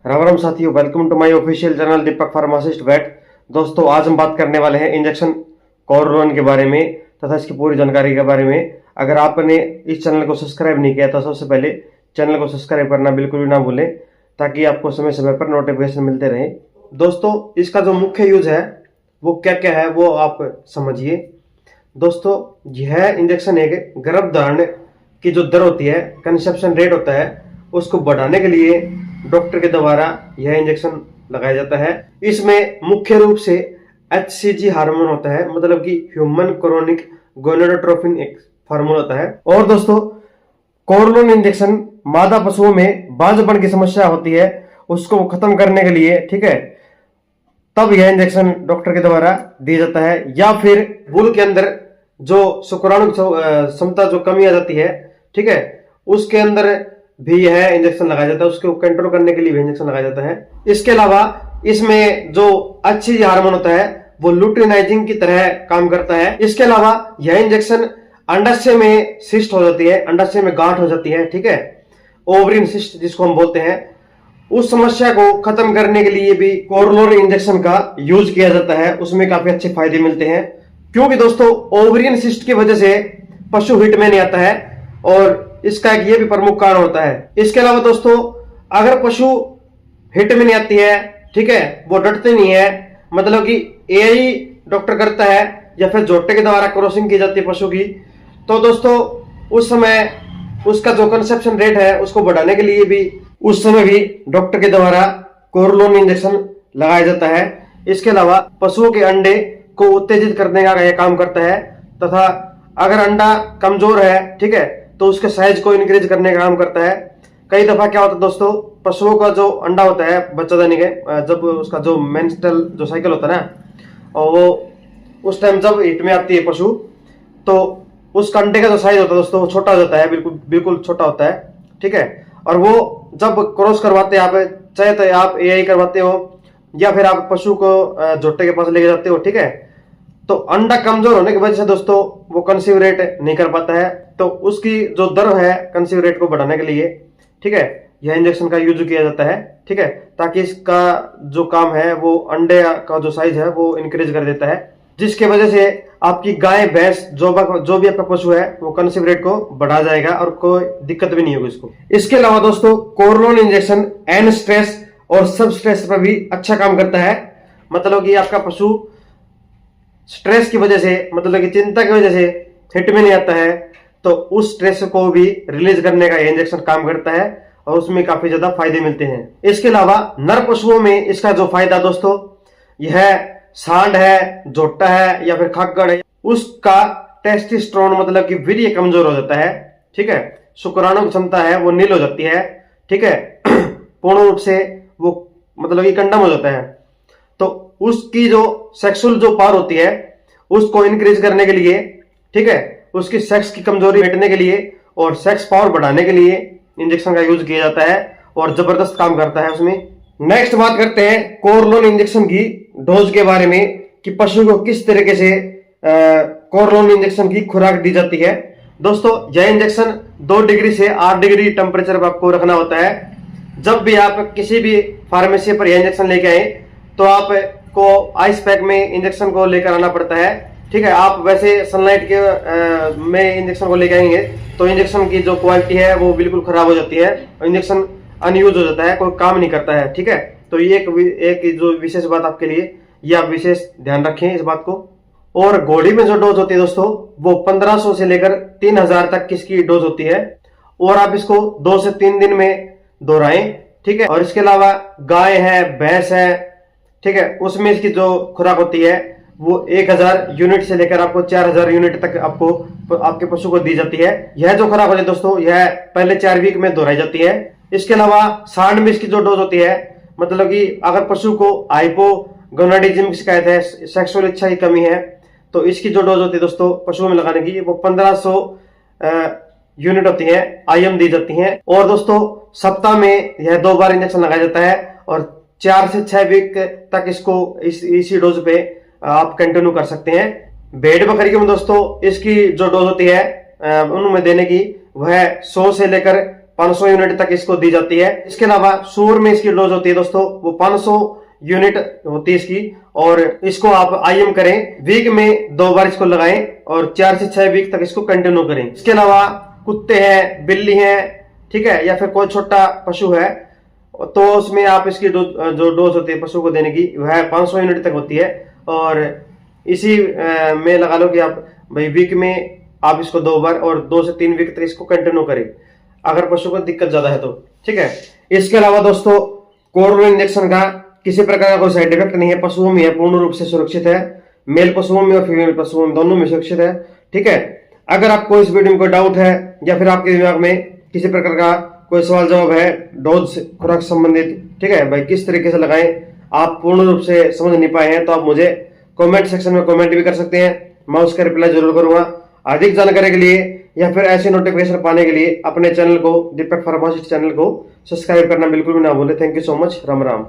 राम राम साथियों, welcome to my official channel Deepak pharmacist vet. दोस्तों, आज हम बात करने वाले हैं इंजेक्शन कॉर्लोन के बारे में तथा इसकी पूरी जानकारी के बारे में। अगर आपने इस चैनल को सब्सक्राइब नहीं किया तो सबसे पहले चैनल को सब्सक्राइब करना बिल्कुल भी ना भूलें, ताकि आपको समय समय पर नोटिफिकेशन मिलते रहे। दोस्तों, इसका जो मुख्य यूज है वो क्या क्या है वो आप समझिए। दोस्तों, यह इंजेक्शन एक गर्भधारण की जो दर होती है, कंसेप्शन रेट होता है, उसको बढ़ाने के लिए डॉक्टर के द्वारा यह इंजेक्शन लगाया जाता है। इसमें मुख्य रूप से HCG हार्मोन होता है, मतलब कि ह्यूमन क्रोनिक गोनेडोट्रोपिन एक हार्मोन होता है। और दोस्तों, कॉर्लोन इंजेक्शन मादा पशुओं में बांझपन की समस्या होती है, उसको खत्म करने के लिए, ठीक है, तब यह इंजेक्शन डॉक्टर के द्वारा दिया जाता है। या फिर बुल के अंदर जो शुक्राणु क्षमता जो कमी आ जाती है, ठीक है, उसके अंदर भी यह इंजेक्शन लगाया जाता है, उसको कंट्रोल करने के लिए भी इंजेक्शन लगाया जाता है। इसके अलावा इसमें जो HCG हार्मोन होता है वो लुटिनाइजिंग की तरह काम करता है। इसके अलावा यह इंजेक्शन अंडाशय में सिस्ट हो जाती है, अंडाशय में गांठ हो जाती है, ठीक है, ओवरिन सिस्ट जिसको हम बोलते हैं, उस समस्या को खत्म करने के लिए भी कॉर्लोन इंजेक्शन का यूज किया जाता है। उसमें काफी अच्छे फायदे मिलते हैं, क्योंकि दोस्तों ओवरियन सिस्ट की वजह से पशु हिट में नहीं आता है, और इसका एक ये भी प्रमुख कारण होता है। इसके अलावा दोस्तों, अगर पशु हिट में नहीं आती है, ठीक है, वो डटते नहीं है, मतलब कि AI डॉक्टर करता है या फिर जोटे के द्वारा क्रॉसिंग की जाती है पशु की, तो दोस्तों उस समय उसका जो कंसेप्शन रेट है उसको बढ़ाने के लिए भी उस समय भी डॉक्टर के द्वारा कॉर्लोन इंजेक्शन लगाया जाता है। इसके अलावा पशुओं के अंडे को उत्तेजित करने का यह काम करता है, तथा अगर अंडा कमजोर है, ठीक है, तो उसके साइज को इंक्रीज करने का काम करता है। कई दफा क्या होता है दोस्तों, पशुओं का जो अंडा होता है बच्चा देने के, जब उसका जो मेंस्ट्रुअल जो साइकिल होता है ना, और वो उस टाइम जब हिट में आती है पशु, तो उस अंडे का जो साइज होता है दोस्तों वो छोटा हो जाता है, बिल्कुल बिल्कुल छोटा होता है, ठीक है। और वो जब क्रॉस करवाते हैं आप, चाहे तो आप AI करवाते हो या फिर आप पशु को जोटे के पास लेके जाते हो, ठीक है, तो अंडा कमजोर होने की वजह से दोस्तों वो कंसीव रेट नहीं कर पाता है। तो उसकी जो दर है कंसीव रेट को बढ़ाने के लिए, ठीक है, यह इंजेक्शन का यूज किया जाता है, ठीक है, ताकि इसका जो काम है वो अंडे का जो साइज है वो इंक्रीज कर देता है, जिसके वजह से आपकी गाय भैंस जो भी आपका पशु है वो कंसीव रेट को बढ़ा जाएगा और कोई दिक्कत भी नहीं होगी इसको। इसके अलावा दोस्तों, कॉर्लोन इंजेक्शन एन स्ट्रेस और सब स्ट्रेस पर भी अच्छा काम करता है। मतलब कि आपका पशु स्ट्रेस की वजह से, मतलब कि चिंता की वजह से हिट में नहीं आता है, तो उस स्ट्रेस को भी रिलीज करने का इंजेक्शन काम करता है, और उसमें काफी ज्यादा फायदे मिलते हैं। इसके अलावा नर पशुओं में इसका जो फायदा दोस्तों, यह सांड है, जोटा है या फिर खग्गड़ है, उसका टेस्टोस्टेरोन मतलब कि वीर्य कमजोर हो जाता है, ठीक है, शुक्राणु की क्षमता है वो नील हो जाती है, ठीक है, पूर्ण रूप से वो मतलब कि कंडम हो जाता है। तो उसकी जो सेक्सुअल जो पावर होती है उसको इंक्रीज करने के लिए, ठीक है, उसकी सेक्स की कमजोरी मिटने के लिए और सेक्स पावर बढ़ाने के लिए इंजेक्शन का यूज किया जाता है, और जबरदस्त काम करता है उसमें। नेक्स्ट बात करते हैं कॉर्लोन इंजेक्शन की डोज के बारे में, कि पशु को किस तरीके से कॉर्लोन इंजेक्शन की खुराक दी जाती है। दोस्तों, यह इंजेक्शन 2 डिग्री से 8 डिग्री टेम्परेचर पर आपको रखना होता है। जब भी आप किसी भी फार्मेसी पर यह इंजेक्शन लेके आए तो आपको आइस पैक में इंजेक्शन को लेकर आना पड़ता है, ठीक है। आप वैसे सनलाइट के में इंजेक्शन को लेकर आएंगे तो इंजेक्शन की जो क्वालिटी है वो बिल्कुल खराब हो जाती है, इंजेक्शन अनयूज हो जाता है, कोई काम नहीं करता है, ठीक है। तो ये एक जो विशेष बात आपके लिए, ये आप विशेष ध्यान रखें इस बात को। और घोड़ी में जो डोज होती है दोस्तों, वो 1500 से लेकर 3000 तक की इसकी डोज होती है, और आप इसको 2 से 3 दिन में दोहराएं, ठीक है। और इसके अलावा गाय है, भैंस है, ठीक है, उसमें इसकी जो खुराक होती है वो 1000 यूनिट से लेकर आपको 4000 यूनिट तक आपको आपके पशु को दी जाती है। यह जो खुराक होती है दोस्तों, यह पहले 4 वीक में दोहराई जाती है। इसके अलावा सांड में इसकी जो डोज होती है, मतलब कि अगर पशु को हाइपोगोनाडिज्म की शिकायत है, सेक्सुअल इच्छा की कमी है, तो इसकी जो डोज होती है दोस्तों पशुओं में लगाने की, वो 1500 यूनिट होती है, IM दी जाती है। और दोस्तों, सप्ताह में यह 2 बार इंजेक्शन लगाया जाता है, और 4 से 6 वीक तक इसको इसी डोज पे आप कंटिन्यू कर सकते हैं। भेड़ बकरी में दोस्तों इसकी जो डोज होती है उनमें देने की, वह 100 से लेकर 500 यूनिट तक इसको दी जाती है। इसके अलावा सूर में इसकी डोज होती है दोस्तों वो 500 यूनिट होती है इसकी, और इसको आप आईएम करें, वीक में 2 बार इसको लगाएं और 4 से 6 वीक तक इसको कंटिन्यू करें। इसके अलावा कुत्ते हैं, बिल्ली हैं, ठीक है, या फिर कोई छोटा पशु है, तो उसमें आप इसकी जो डोज होती है पशु को देने की वह 500 यूनिट तक होती है। और इसी में लगा लो कि आप भाई वीक में आप इसको 2 बार और 2 से 3 वीक तक इसको कंटिन्यू करें अगर पशु को दिक्कत ज्यादा है तो, ठीक है। इसके अलावा दोस्तों कोरोना इंजेक्शन का किसी प्रकार का कोई साइड इफेक्ट नहीं है, पशुओं में है, पूर्ण रूप से सुरक्षित है, मेल पशुओं में और फीमेल पशुओं में दोनों में सुरक्षित है, ठीक है। अगर आपको इस वीडियो में कोई डाउट है या फिर आपके दिमाग में किसी प्रकार का कोई सवाल जवाब है डोज खुराक संबंधित, ठीक है भाई, किस तरीके से लगाएं, आप पूर्ण रूप से समझ नहीं पाए हैं तो आप मुझे कमेंट सेक्शन में कमेंट भी कर सकते हैं, मैं उसका रिप्लाई जरूर करूंगा। अधिक जानकारी के लिए या फिर ऐसी नोटिफिकेशन पाने के लिए अपने चैनल को, दीपक फार्मासिस्ट चैनल को सब्सक्राइब करना बिल्कुल भी ना भूलें। Thank you so much. Ram Ram.